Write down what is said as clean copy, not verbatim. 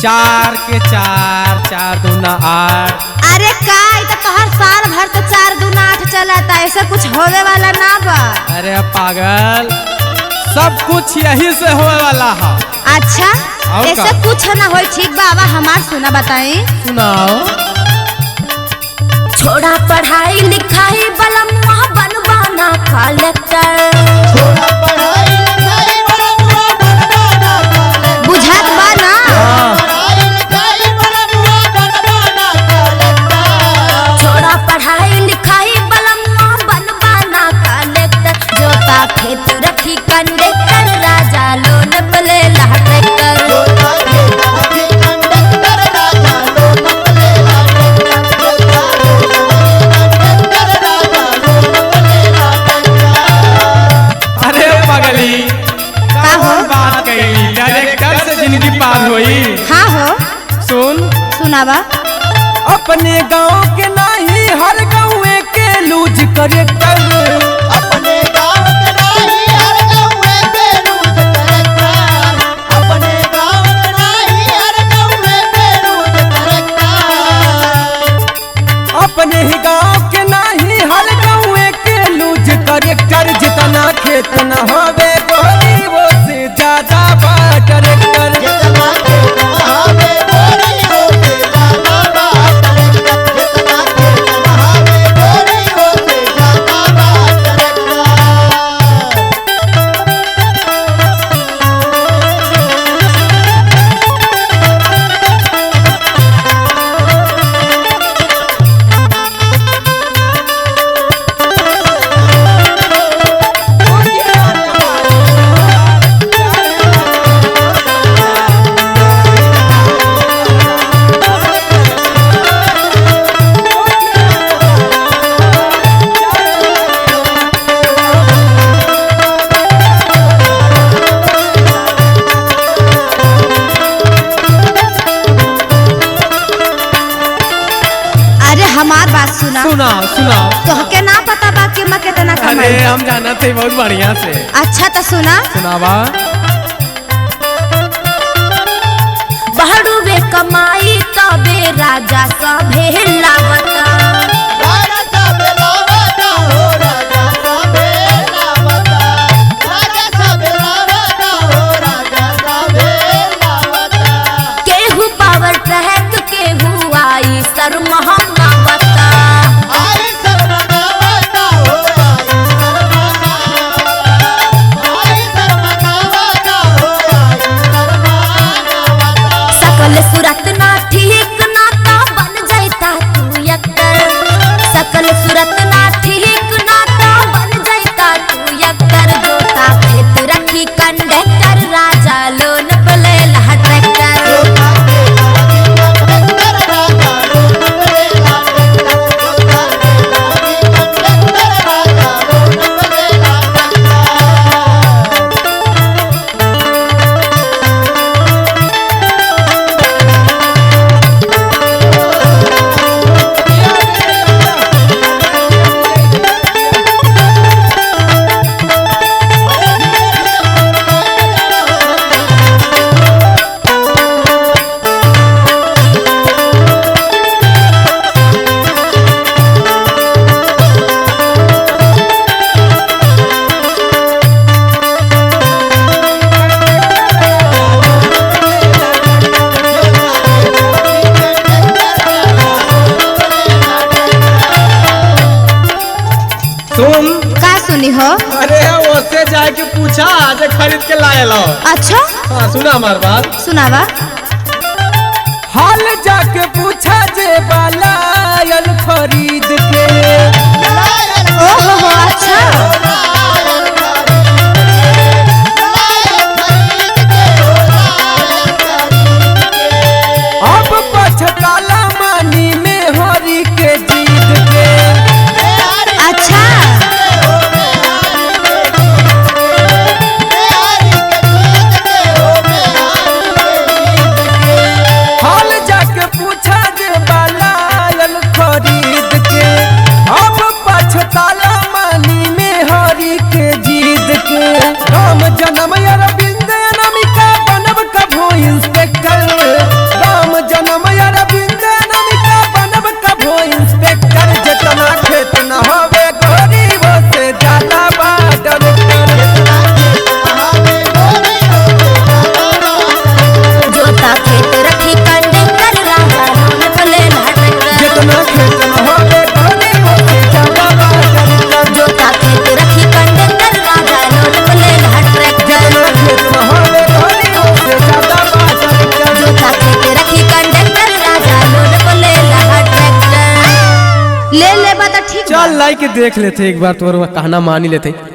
4 के 4, 4 दूना 8। अरे का तो तोहर साल भर तो 4 दूना 8 चलता, ऐसा कुछ होवे वाला ना बा। अरे पागल, सब कुछ यही से होवे वाला है। अच्छा ऐसा कुछ ना हो। ठीक बाबा हमार सुना बताई। सुनाओ। छोड़ा पढ़ाई लिखाई बलमुआ बनवाना कलेक्टर। छोड़ा पढ़ाई लिखाई बलमुआ बनवाना कलेक्टर। बुझात बा ना? पढ़ाई लिखाई बलमुआ बनवाना कलेक्टर। छोड़ा पढ़ाई लिखाई बलमुआ बनवाना कलेक्टर। जोता खेत रखी कंडक्टर, राजा लोन पले ला ट्रैक्टर। जोता खेत रखी कंडक्टर, राजा लोन पले ला ट्रैक्टर। अरे पगली, कौन बात कही? डायरेक्टर से जिंदगी पार हुई। हाँ हो। सुन सुनावा। अपने गांव के नहीं हर गाँव के लूज करेक्टर। अपने गाँव के नहीं हर गाँव के लूज करेक्टर। अपने गाँव के नहीं हर गाँव के लूज करेक्टर। अपने ही गांव के नहीं हर गाँव के लूज करेक्टर। जितना खेत न होवे गोरी वो से ज्यादा बा ट्रैक्टर। जितना खेत बहावे गोरी वो से ज्यादा बा ट्रैक्टर। जितना खेत बहावे गोरी वो से ज्यादा बा ट्रैक्टर। हमार बात सुना। सुनाओ सुनाओ। तोहके ना पता बा कि मैं कितना अरे कमाई। हम जाना थे बहुत बढ़िया से। अच्छा तो सुना। सुनावा। बहड़ुवे कमाई तबे राजा सभे लावता। राजा सब लावता हो, राजा सब लावता। राजा सब लावता हो, राजा सब लावता। केहू पावर ट्रैक केहू आई सर महंगावता। आई सर्वनावता हो, आई सर्वनावता। आई सर्वनावता हो, आई सर्वनावता। सकल सूरत ना ठीक ना ता बन जाता तू यक्कर। सकल सूरत ना ठीक ना ता बन जाता तू यक्कर। जोता खेत रखी कंडक्टर, राजा लोन पले ला ट्रैक्टर। जोता खेत रखी कंडक्टर, राजा लोन पले ला ट्रैक्टर। जोता खेत रखी कंडक्टर, राजा लोन पले ला ट्रैक्टर। सुन। का सुनी हो? अरे उससे जाके पूछा आज खरीद के लाए लो। अच्छा हाँ सुना हमार बात। सुनावा। हाल जाके पूछा जे बालायल खरीद के। ओहो हो अच्छा। अब पछताला मानी में हरी के जीत के। अच्छा हाल जाके पूछा जे बालायल खरीद के। अब पछताला मानी में हरी के जीत के। राम जन्म अरविंद अनामिका बनब कभो इंस्पेक्टर। के देख लेते एक बार, तो कहना मान ही लेते।